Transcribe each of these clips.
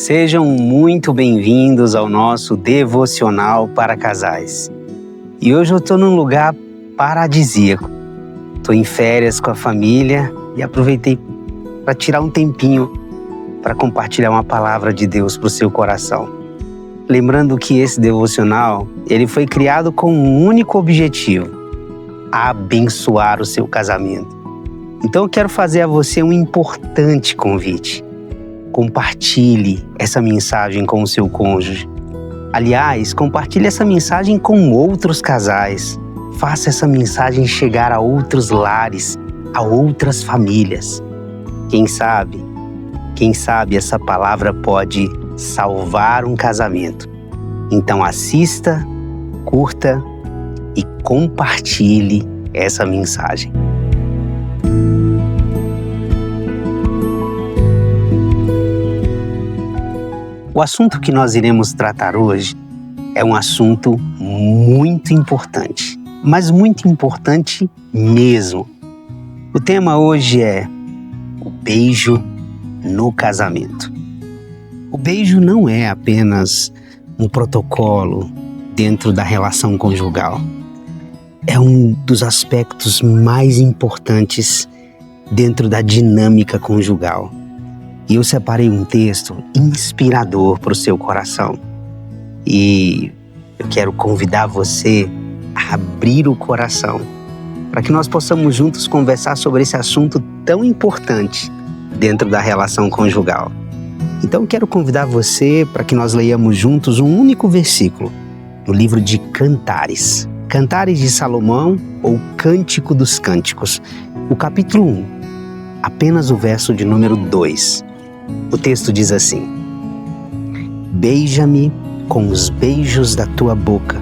Sejam muito bem-vindos ao nosso devocional para casais. E hoje eu estou num lugar paradisíaco. Estou em férias com a família e aproveitei para tirar um tempinho para compartilhar uma palavra de Deus para o seu coração. Lembrando que esse devocional, ele foi criado com um único objetivo: abençoar o seu casamento. Então eu quero fazer a você um importante convite. Compartilhe essa mensagem com o seu cônjuge. Aliás, compartilhe essa mensagem com outros casais. Faça essa mensagem chegar a outros lares, a outras famílias. Quem sabe essa palavra pode salvar um casamento. Então assista, curta e compartilhe essa mensagem. O assunto que nós iremos tratar hoje é um assunto muito importante, mas muito importante mesmo. O tema hoje é o beijo no casamento. O beijo não é apenas um protocolo dentro da relação conjugal. É um dos aspectos mais importantes dentro da dinâmica conjugal. E eu separei um texto inspirador para o seu coração. E eu quero convidar você a abrir o coração para que nós possamos juntos conversar sobre esse assunto tão importante dentro da relação conjugal. Então eu quero convidar você para que nós leiamos juntos um único versículo no livro de Cantares. Cantares de Salomão ou Cântico dos Cânticos. O capítulo 1, apenas o verso de número 2. O texto diz assim: beija-me com os beijos da tua boca,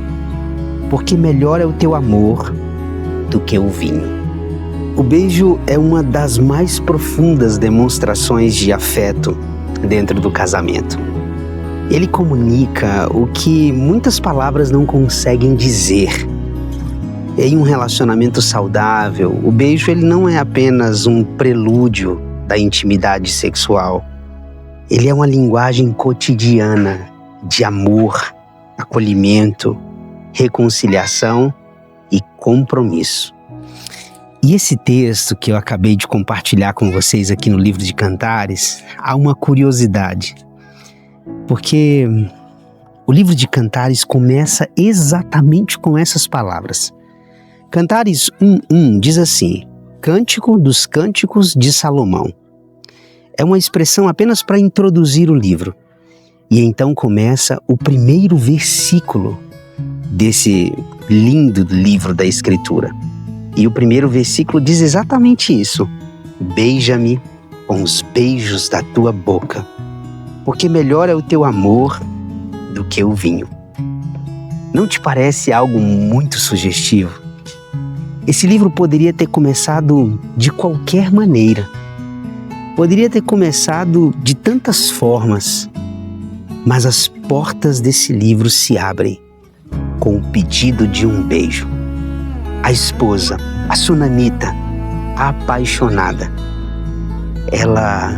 porque melhor é o teu amor do que o vinho. O beijo é uma das mais profundas demonstrações de afeto dentro do casamento. Ele comunica o que muitas palavras não conseguem dizer. Em um relacionamento saudável, o beijo ele não é apenas um prelúdio da intimidade sexual. Ele é uma linguagem cotidiana de amor, acolhimento, reconciliação e compromisso. E esse texto que eu acabei de compartilhar com vocês aqui no livro de Cantares, há uma curiosidade. Porque o livro de Cantares começa exatamente com essas palavras. Cantares 1:1 diz assim: Cântico dos Cânticos de Salomão. É uma expressão apenas para introduzir o livro. E então começa o primeiro versículo desse lindo livro da Escritura. E o primeiro versículo diz exatamente isso: beija-me com os beijos da tua boca, porque melhor é o teu amor do que o vinho. Não te parece algo muito sugestivo? Esse livro poderia ter começado de qualquer maneira. Poderia ter começado de tantas formas, mas as portas desse livro se abrem com o pedido de um beijo. A esposa, a sunamita, apaixonada, ela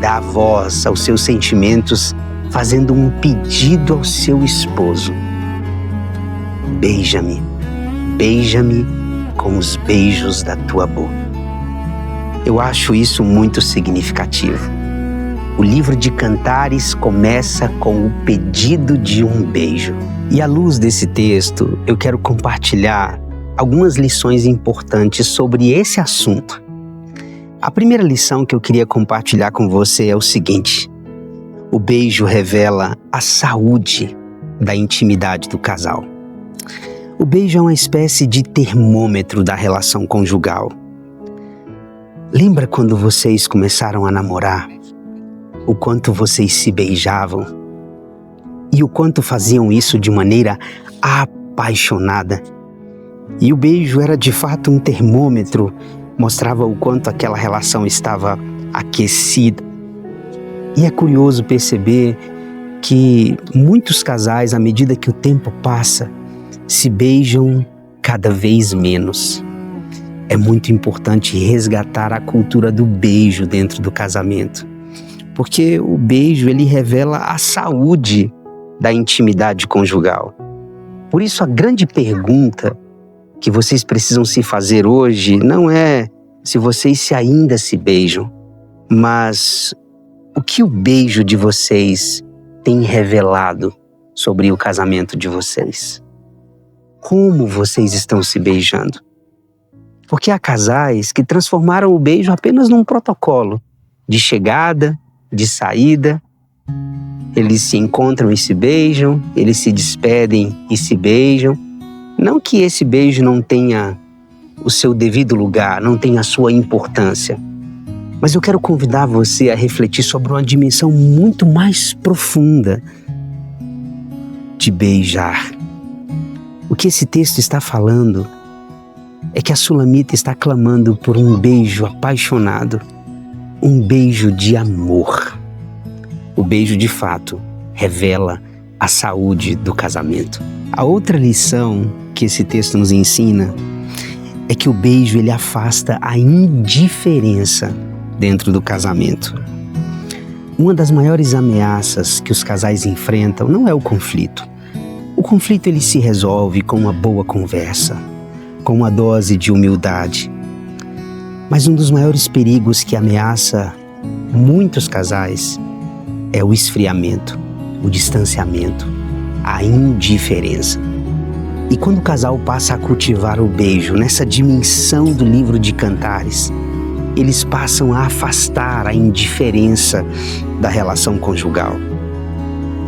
dá voz aos seus sentimentos, fazendo um pedido ao seu esposo: beija-me, beija-me com os beijos da tua boca. Eu acho isso muito significativo. O livro de Cantares começa com o pedido de um beijo. E à luz desse texto, eu quero compartilhar algumas lições importantes sobre esse assunto. A primeira lição que eu queria compartilhar com você é o seguinte: o beijo revela a saúde da intimidade do casal. O beijo é uma espécie de termômetro da relação conjugal. Lembra quando vocês começaram a namorar? O quanto vocês se beijavam? E o quanto faziam isso de maneira apaixonada? E o beijo era de fato um termômetro, mostrava o quanto aquela relação estava aquecida. E é curioso perceber que muitos casais, à medida que o tempo passa, se beijam cada vez menos. É muito importante resgatar a cultura do beijo dentro do casamento. porque o beijo ele revela a saúde da intimidade conjugal. Por isso a grande pergunta que vocês precisam se fazer hoje não é se vocês ainda se beijam, mas o que o beijo de vocês tem revelado sobre o casamento de vocês? Como vocês estão se beijando? Porque há casais que transformaram o beijo apenas num protocolo de chegada, de saída. Eles se encontram e se beijam, eles se despedem e se beijam. Não que esse beijo não tenha o seu devido lugar, não tenha a sua importância. Mas eu quero convidar você a refletir sobre uma dimensão muito mais profunda de beijar. O que esse texto está falando é que a Sulamita está clamando por um beijo apaixonado, um beijo de amor. O beijo, de fato, revela a saúde do casamento. A outra lição que esse texto nos ensina é que o beijo ele afasta a indiferença dentro do casamento. Uma das maiores ameaças que os casais enfrentam não é o conflito. O conflito ele se resolve com uma boa conversa, com uma dose de humildade. Mas um dos maiores perigos que ameaça muitos casais é o esfriamento, o distanciamento, a indiferença. E quando o casal passa a cultivar o beijo nessa dimensão do livro de Cantares, eles passam a afastar a indiferença da relação conjugal.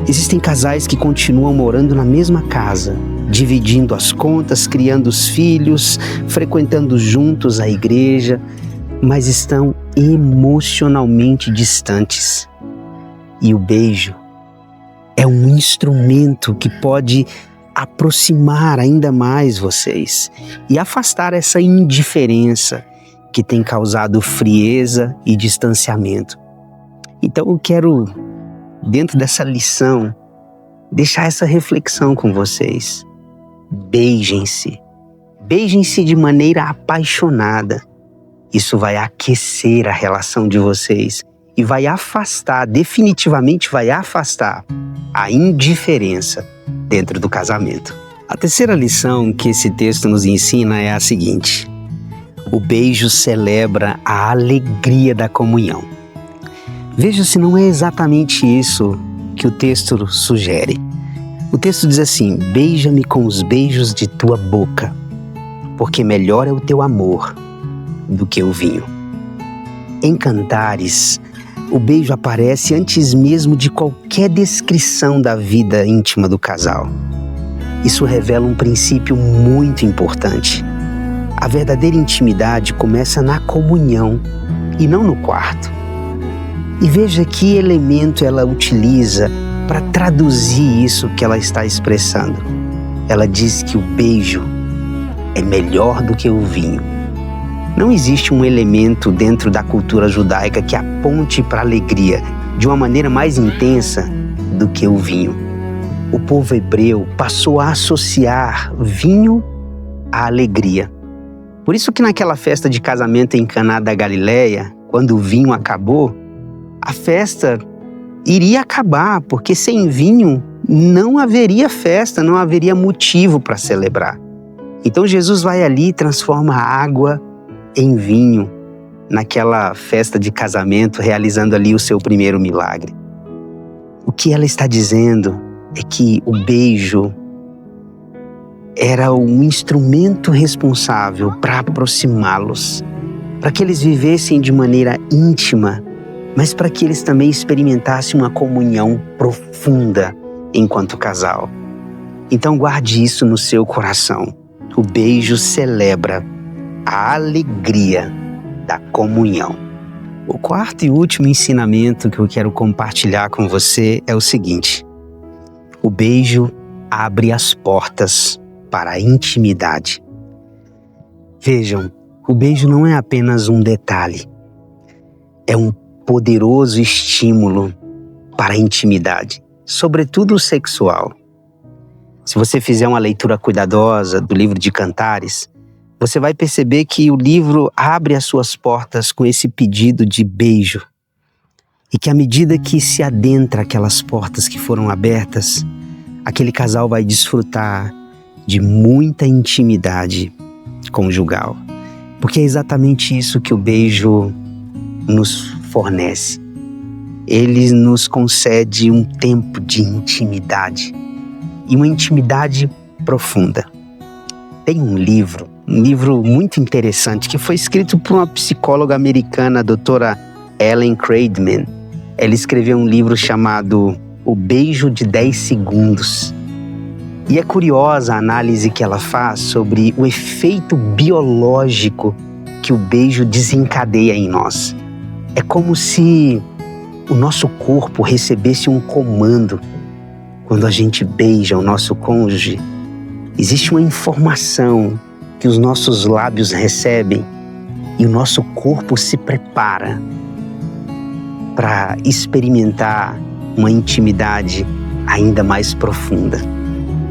Existem casais que continuam morando na mesma casa, dividindo as contas, criando os filhos, frequentando juntos a igreja, mas estão emocionalmente distantes. E o beijo é um instrumento que pode aproximar ainda mais vocês e afastar essa indiferença que tem causado frieza e distanciamento. Então eu quero, dentro dessa lição, deixar essa reflexão com vocês. Beijem-se. Beijem-se de maneira apaixonada. Isso vai aquecer a relação de vocês e vai afastar, definitivamente vai afastar a indiferença dentro do casamento. A terceira lição que esse texto nos ensina é a seguinte: o beijo celebra a alegria da comunhão. Veja se não é exatamente isso que o texto sugere. O texto diz assim: beija-me com os beijos de tua boca, porque melhor é o teu amor do que o vinho. Em Cantares, o beijo aparece antes mesmo de qualquer descrição da vida íntima do casal. Isso revela um princípio muito importante. A verdadeira intimidade começa na comunhão e não no quarto. E veja que elemento ela utiliza para traduzir isso que ela está expressando. Ela diz que o beijo é melhor do que o vinho. Não existe um elemento dentro da cultura judaica que aponte para a alegria de uma maneira mais intensa do que o vinho. O povo hebreu passou a associar vinho à alegria. Por isso que naquela festa de casamento em Caná da Galileia, quando o vinho acabou, a festa iria acabar, porque sem vinho não haveria festa, não haveria motivo para celebrar. Então Jesus vai ali e transforma a água em vinho naquela festa de casamento, realizando ali o seu primeiro milagre. O que ela está dizendo é que o beijo era um instrumento responsável para aproximá-los, para que eles vivessem de maneira íntima, mas para que eles também experimentassem uma comunhão profunda enquanto casal. Então guarde isso no seu coração. O beijo celebra a alegria da comunhão. O quarto e último ensinamento que eu quero compartilhar com você é o seguinte: o beijo abre as portas para a intimidade. Vejam, o beijo não é apenas um detalhe, é um poderoso estímulo para a intimidade, sobretudo sexual. Se você fizer uma leitura cuidadosa do livro de Cantares, você vai perceber que o livro abre as suas portas com esse pedido de beijo. E que à medida que se adentra aquelas portas que foram abertas, aquele casal vai desfrutar de muita intimidade conjugal. Porque é exatamente isso que o beijo nos fornece. Ele nos concede um tempo de intimidade, e uma intimidade profunda. Tem um livro muito interessante, que foi escrito por uma psicóloga americana, a doutora Ellen Craigman. Ela escreveu um livro chamado O Beijo de 10 Segundos. E é curiosa a análise que ela faz sobre o efeito biológico que o beijo desencadeia em nós. É como se o nosso corpo recebesse um comando. Quando a gente beija o nosso cônjuge, existe uma informação que os nossos lábios recebem e o nosso corpo se prepara para experimentar uma intimidade ainda mais profunda.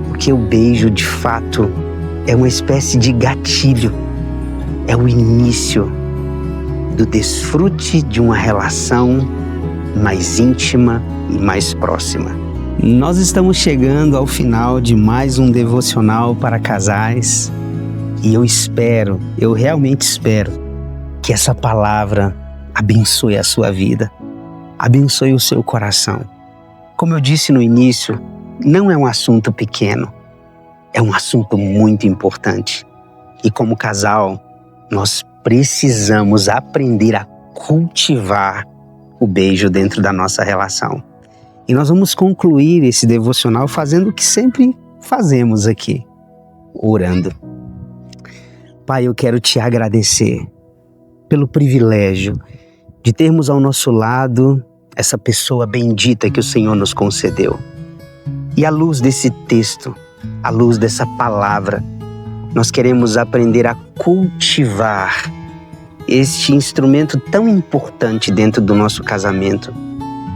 Porque o beijo, de fato, é uma espécie de gatilho, é o início do desfrute de uma relação mais íntima e mais próxima. Nós estamos chegando ao final de mais um devocional para casais e eu realmente espero que essa palavra abençoe a sua vida, abençoe o seu coração. Como eu disse no início, não é um assunto pequeno, é um assunto muito importante. E como casal, nós precisamos aprender a cultivar o beijo dentro da nossa relação. E nós vamos concluir esse devocional fazendo o que sempre fazemos aqui, orando. Pai, eu quero te agradecer pelo privilégio de termos ao nosso lado essa pessoa bendita que o Senhor nos concedeu. E à luz desse texto, à luz dessa palavra, nós queremos aprender a cultivar este instrumento tão importante dentro do nosso casamento,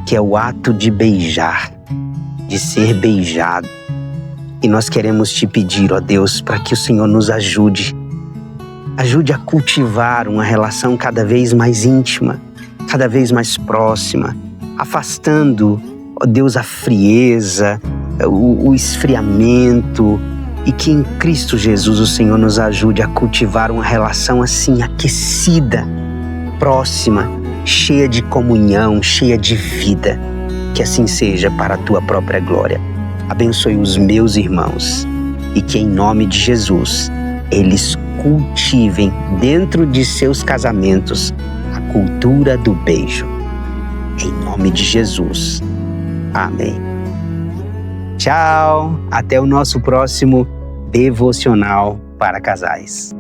que é o ato de beijar, de ser beijado. E nós queremos te pedir, ó Deus, para que o Senhor nos ajude a cultivar uma relação cada vez mais íntima, cada vez mais próxima, afastando, ó Deus, a frieza, o esfriamento, e que em Cristo Jesus o Senhor nos ajude a cultivar uma relação assim, aquecida, próxima, cheia de comunhão, cheia de vida. Que assim seja para a tua própria glória. Abençoe os meus irmãos e que em nome de Jesus eles cultivem dentro de seus casamentos a cultura do beijo. Em nome de Jesus. Amém. Tchau, até o nosso próximo devocional para casais.